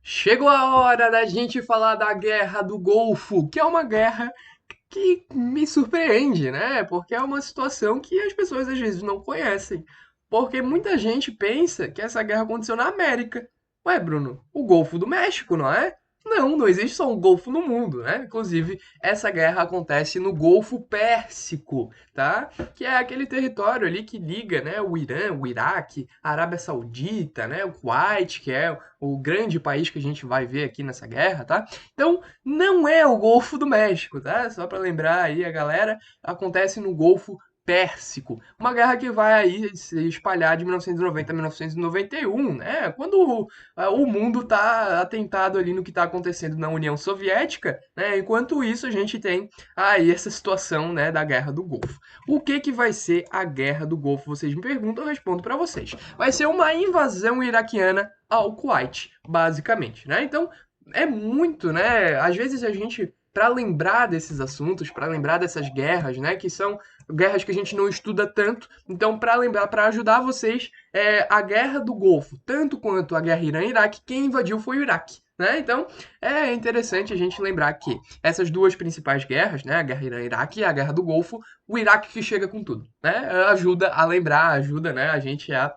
Chegou a hora da gente falar da Guerra do Golfo, que é uma guerra que me surpreende, né? Porque é uma situação que as pessoas às vezes não conhecem. Porque muita gente pensa que essa guerra aconteceu na América. Ué, Bruno, o Golfo do México, não é? Não, não existe só um Golfo no mundo, né? Inclusive, essa guerra acontece no Golfo Pérsico, tá? Que é aquele território ali que liga, né, o Irã, o Iraque, a Arábia Saudita, né, o Kuwait, que é o grande país que a gente vai ver aqui nessa guerra, tá? Então, não é o Golfo do México, tá? Só para lembrar aí a galera, acontece no Golfo Pérsico. Uma guerra que vai aí se espalhar de 1990 a 1991, né? Quando o mundo está atentado ali no que está acontecendo na União Soviética, né? Enquanto isso, a gente tem aí essa situação, né, da Guerra do Golfo. O que que vai ser a Guerra do Golfo? Vocês me perguntam, eu respondo para vocês. Vai ser uma invasão iraquiana ao Kuwait, basicamente, né? Então, é muito, né? Às vezes a gente, para lembrar desses assuntos, para lembrar dessas guerras, né? Que são guerras que a gente não estuda tanto. Então, para lembrar, para ajudar vocês, a Guerra do Golfo, tanto quanto a Guerra Irã-Iraque, quem invadiu foi o Iraque. Né? Então é interessante a gente lembrar que essas duas principais guerras, né, a Guerra Irã-Iraque e a Guerra do Golfo, o Iraque que chega com tudo, né? Ajuda a lembrar, ajuda, né, a gente a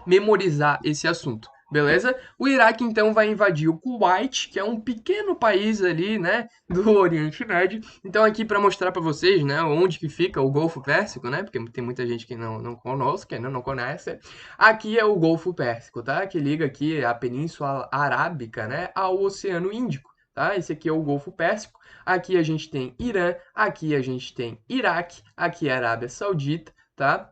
memorizar esse assunto. Beleza? O Iraque então vai invadir o Kuwait, que é um pequeno país ali, né, do Oriente Médio. Então aqui para mostrar para vocês, né, onde que fica o Golfo Pérsico, né, porque tem muita gente que não conosco, que ainda não conhece. Aqui é o Golfo Pérsico, tá? Que liga aqui a Península Arábica, né, ao Oceano Índico, tá? Esse aqui é o Golfo Pérsico. Aqui a gente tem Irã, aqui a gente tem Iraque, aqui é a Arábia Saudita, tá?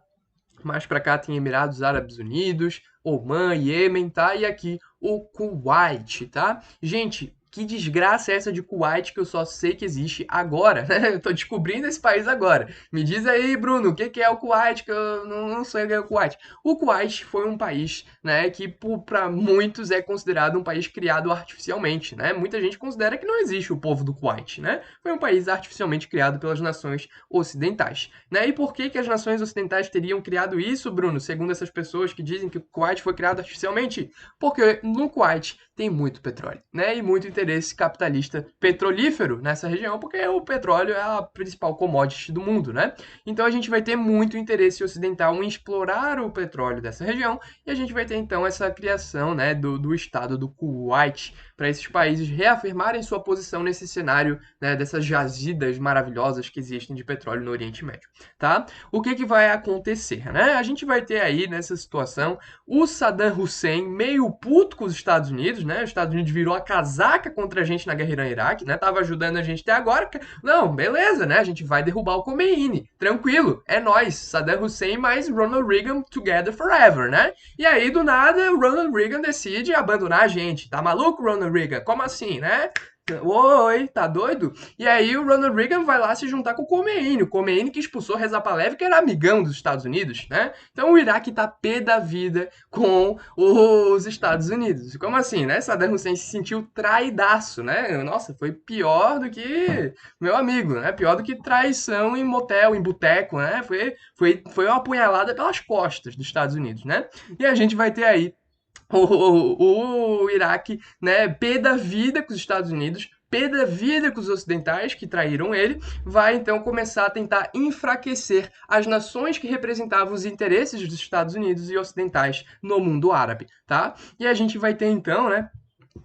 Mais para cá tem Emirados Árabes Unidos, Omã, Iêmen, tá? E aqui o Kuwait, tá? Gente, que desgraça é essa de Kuwait que eu só sei que existe agora, né? Eu tô descobrindo esse país agora. Me diz aí, Bruno, o que que é o Kuwait? Que eu não sei o que é o Kuwait. O Kuwait foi um país, né, que para muitos é considerado um país criado artificialmente, né? Muita gente considera que não existe o povo do Kuwait, né? Foi um país artificialmente criado pelas nações ocidentais, né? E por que que as nações ocidentais teriam criado isso, Bruno? Segundo essas pessoas que dizem que o Kuwait foi criado artificialmente? Porque no Kuwait tem muito petróleo, né? E muito interesse capitalista petrolífero nessa região, porque o petróleo é a principal commodity do mundo, né? Então a gente vai ter muito interesse ocidental em explorar o petróleo dessa região e a gente vai ter então essa criação, né, do estado do Kuwait para esses países reafirmarem sua posição nesse cenário, né, dessas jazidas maravilhosas que existem de petróleo no Oriente Médio, tá? O que que vai acontecer, né? A gente vai ter aí nessa situação o Saddam Hussein meio puto com os Estados Unidos, né? Os Estados Unidos virou a casaca contra a gente na guerra Irã-Iraque, né? Tava ajudando a gente até agora. Não, beleza, né? A gente vai derrubar o Khomeini. Tranquilo, é nós, Saddam Hussein mais Ronald Reagan together forever, né? E aí, do nada, o Ronald Reagan decide abandonar a gente. Tá maluco, Ronald Reagan? Como assim, né? Oi, tá doido? E aí o Ronald Reagan vai lá se juntar com o Khomeini que expulsou Reza Pahlavi, que era amigão dos Estados Unidos, né? Então o Iraque tá pé da vida com os Estados Unidos. Como assim, né? Saddam Hussein se sentiu traidaço, né? Nossa, foi pior do que, meu amigo, né? Pior do que traição em motel, em boteco, né? Foi uma apunhalada pelas costas dos Estados Unidos, né? E a gente vai ter aí o Iraque, né, pé da vida com os Estados Unidos, pé da vida com os ocidentais que traíram ele, vai então começar a tentar enfraquecer as nações que representavam os interesses dos Estados Unidos e ocidentais no mundo árabe, tá? E a gente vai ter então, né,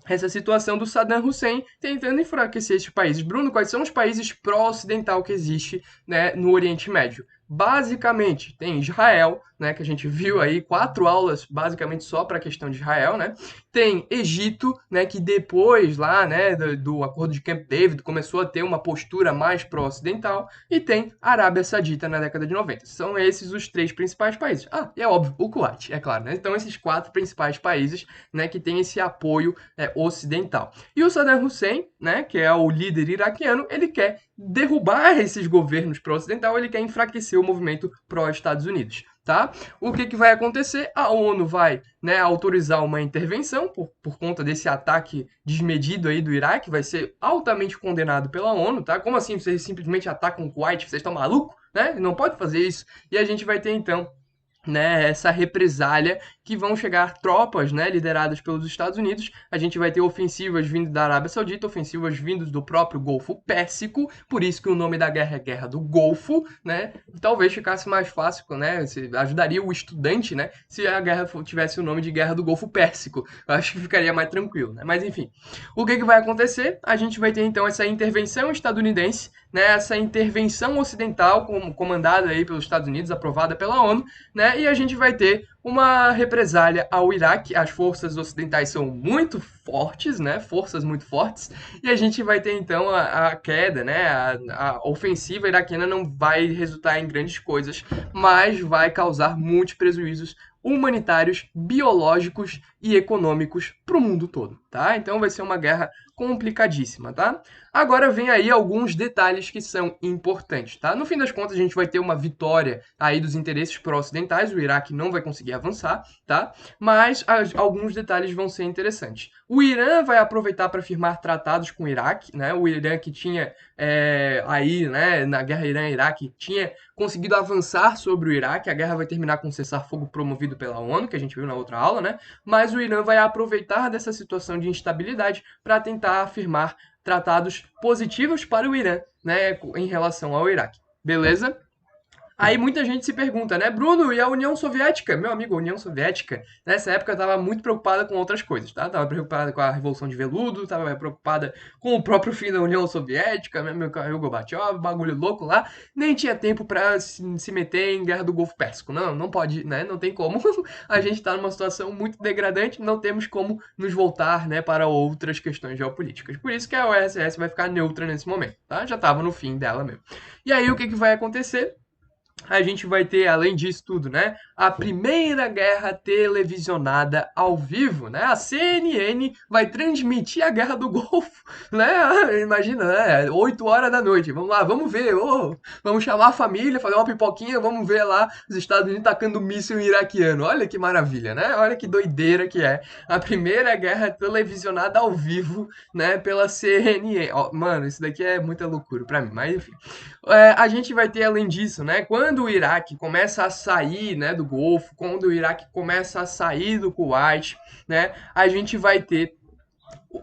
essa situação do Saddam Hussein tentando enfraquecer esses países. Bruno, quais são os países pró-ocidental que existe, né, no Oriente Médio? Basicamente, tem Israel, né, que a gente viu aí 4 aulas basicamente só para a questão de Israel, né? Tem Egito, né, que depois lá, né, do acordo de Camp David começou a ter uma postura mais pró-ocidental, e tem Arábia Saudita na década de 90. São esses os 3 principais países. Ah, e é óbvio, o Kuwait, é claro, né? Então esses 4 principais países, né, que têm esse apoio ocidental. E o Saddam Hussein, né, que é o líder iraquiano, ele quer derrubar esses governos pró-ocidental, ele quer enfraquecer o movimento pró-Estados Unidos. Tá? O que, que vai acontecer? A ONU vai, né, autorizar uma intervenção por conta desse ataque desmedido aí do Iraque, vai ser altamente condenado pela ONU, tá? Como assim vocês simplesmente atacam o Kuwait? Vocês estão malucos? Né? Não pode fazer isso. E a gente vai ter então, né, essa represália que vão chegar tropas, né, lideradas pelos Estados Unidos. A gente vai ter ofensivas vindas da Arábia Saudita, ofensivas vindas do próprio Golfo Pérsico, por isso que o nome da guerra é Guerra do Golfo, né? Talvez ficasse mais fácil, né? Ajudaria o estudante, né? Se a guerra tivesse o nome de Guerra do Golfo Pérsico. Eu acho que ficaria mais tranquilo, né? Mas enfim, o que vai acontecer? A gente vai ter então essa intervenção estadunidense, né? Essa intervenção ocidental comandada aí pelos Estados Unidos, aprovada pela ONU, né? E a gente vai ter uma represália ao Iraque. As forças ocidentais são muito fortes, né? Forças muito fortes. E a gente vai ter então a queda, né? A ofensiva iraquiana não vai resultar em grandes coisas, mas vai causar muitos prejuízos humanitários, biológicos e econômicos para o mundo todo, tá? Então vai ser uma guerra complicadíssima, tá? Agora vem aí alguns detalhes que são importantes, tá? No fim das contas, a gente vai ter uma vitória aí dos interesses pró-ocidentais, o Iraque não vai conseguir avançar, tá? Mas alguns detalhes vão ser interessantes. O Irã vai aproveitar para firmar tratados com o Iraque, né? O Irã que tinha aí, né, na guerra Irã-Iraque, tinha conseguido avançar sobre o Iraque, a guerra vai terminar com um cessar-fogo promovido pela ONU, que a gente viu na outra aula, né? Mas o Irã vai aproveitar dessa situação de instabilidade para tentar afirmar tratados positivos para o Irã, né, em relação ao Iraque. Beleza? Aí muita gente se pergunta, né, Bruno, e a União Soviética? Meu amigo, a União Soviética, nessa época, estava muito preocupada com outras coisas, tá? Estava preocupada com a Revolução de Veludo, estava preocupada com o próprio fim da União Soviética, meu caro Gorbachev, bagulho louco lá. Nem tinha tempo para se meter em Guerra do Golfo Pérsico. Não, não pode, né? Não tem como. A gente está numa situação muito degradante, não temos como nos voltar, né, para outras questões geopolíticas. Por isso que a URSS vai ficar neutra nesse momento, tá? Já estava no fim dela mesmo. E aí, o que vai acontecer? A gente vai ter, além disso tudo, né, a primeira guerra televisionada ao vivo, né? A CNN vai transmitir a Guerra do Golfo, né? Imagina, né? 8 horas da noite. Vamos lá, vamos ver. Vamos chamar a família, fazer uma pipoquinha, vamos ver lá os Estados Unidos tacando míssil iraquiano. Olha que maravilha, né? Olha que doideira que é. A primeira guerra televisionada ao vivo, né, pela CNN. Ó, mano, isso daqui é muita loucura pra mim, mas enfim. A gente vai ter, além disso, né, quando o Iraque começa a sair, né, do Golfo, quando o Iraque começa a sair do Kuwait, né, a gente vai ter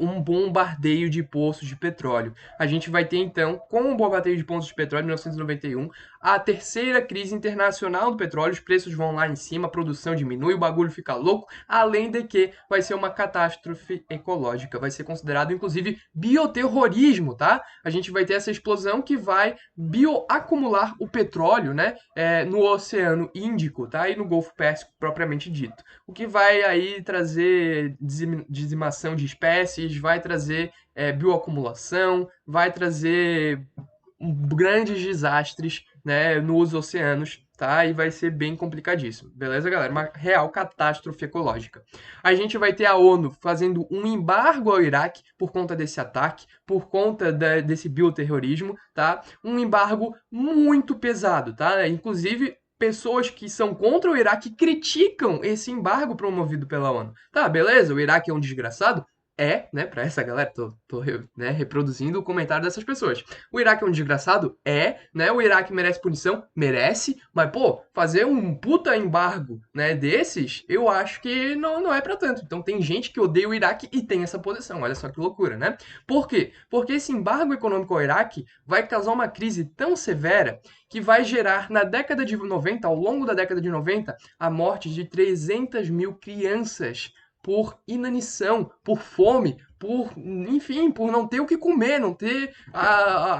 um bombardeio de poços de petróleo. A gente vai ter, então, com o bombardeio de poços de petróleo em 1991, a terceira crise internacional do petróleo, os preços vão lá em cima, a produção diminui, o bagulho fica louco, além de que vai ser uma catástrofe ecológica, vai ser considerado, inclusive, bioterrorismo, tá? A gente vai ter essa explosão que vai bioacumular o petróleo, né, no Oceano Índico, tá? E no Golfo Pérsico, propriamente dito. O que vai aí trazer dizimação de espécies, vai trazer bioacumulação, vai trazer grandes desastres, né, nos oceanos, tá? E vai ser bem complicadíssimo. Beleza, galera? Uma real catástrofe ecológica. A gente vai ter a ONU fazendo um embargo ao Iraque por conta desse ataque, por conta desse bioterrorismo, tá? Um embargo muito pesado, tá? Inclusive, pessoas que são contra o Iraque criticam esse embargo promovido pela ONU. Tá, beleza, o Iraque é um desgraçado? Né, pra essa galera, tô né, reproduzindo o comentário dessas pessoas. O Iraque é um desgraçado? Né, o Iraque merece punição? Merece, mas, pô, fazer um puta embargo, né, desses, eu acho que não é pra tanto. Então tem gente que odeia o Iraque e tem essa posição, olha só que loucura, né? Por quê? Porque esse embargo econômico ao Iraque vai causar uma crise tão severa que vai gerar, na década de 90, ao longo da década de 90, a morte de 300 mil crianças por inanição, por fome, enfim, por não ter o que comer, não ter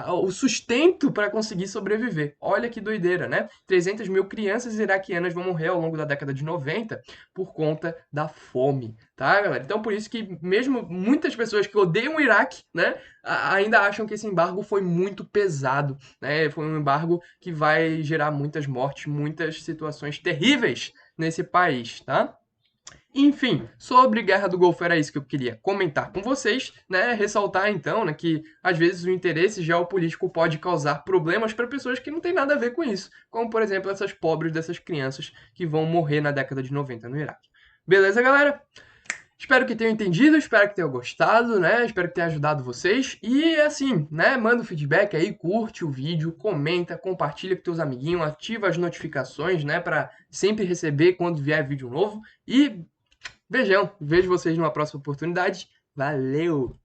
o sustento para conseguir sobreviver. Olha que doideira, né? 300 mil crianças iraquianas vão morrer ao longo da década de 90 por conta da fome, tá, galera? Então, por isso que mesmo muitas pessoas que odeiam o Iraque, né, ainda acham que esse embargo foi muito pesado, né? Foi um embargo que vai gerar muitas mortes, muitas situações terríveis nesse país, tá? Enfim, sobre Guerra do Golfo era isso que eu queria comentar com vocês, né? Ressaltar então, né, que às vezes o interesse geopolítico pode causar problemas para pessoas que não têm nada a ver com isso, como por exemplo essas pobres dessas crianças que vão morrer na década de 90 no Iraque. Beleza, galera? Espero que tenham entendido, espero que tenham gostado, né? Espero que tenha ajudado vocês. E assim, né? Manda o feedback aí, curte o vídeo, comenta, compartilha com teus amiguinhos, ativa as notificações, né? Para sempre receber quando vier vídeo novo. E beijão, vejo vocês numa próxima oportunidade. Valeu!